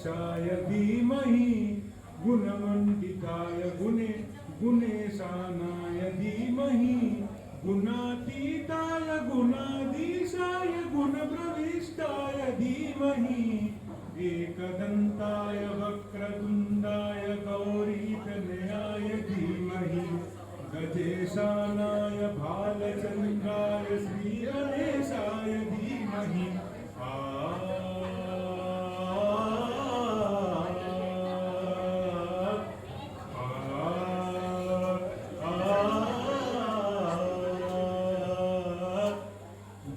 गणाध्यक्षाय धीमहि गुणमण्डिताय गुणेशानाय धीमहि गुणातीताय गुणाधीशाय गुणप्रविष्टाय धीमहि एकदन्ताय वक्रतुण्डाय गौरीतनयाय धीमहि गजेशानाय भालचन्द्राय श्रीगणेशाय धीमहि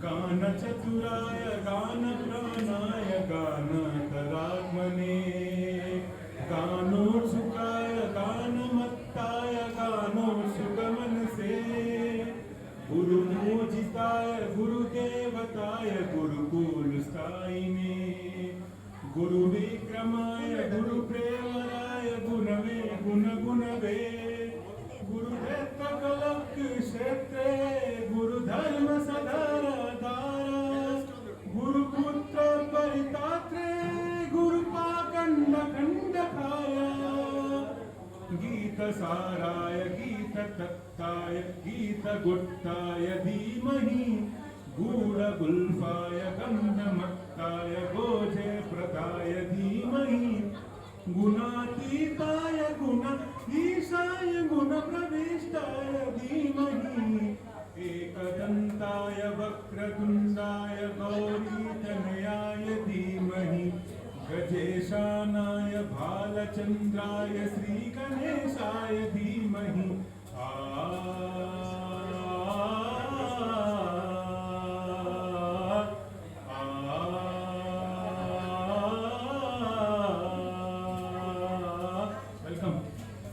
गानचतुराय गानप्राणाय गानतरात्मने गानोत्सुकाय गानमत्ताय गानोत्सुकमनसे गुरुपूजिताय गुरुदेवताय गुरुकुलस्थायिने गुरुविक्रमाय गुरुप्रेमराय गुणवे गुणगुणवे गुरुदत्तकलक्षेत्रे गुरुधर्म सदाराधारा गुरुपुत्र परितात्रे गुरुपाखण्डखण्डकाय गीतसाराय गीततत्ताय गीतगुट्टाय धीमहि गूढगुल्फाय गन्धमत्ताय गोजयप्रदाय धीमहि गुणातीताय गुणधीशाय गुणप्रविष्टाय धीमहि एकदन्ताय वक्रतुण्डाय गौरीतनयाय धीमहि गजेशानाय भालचन्द्राय श्रीगणेशाय धीमहि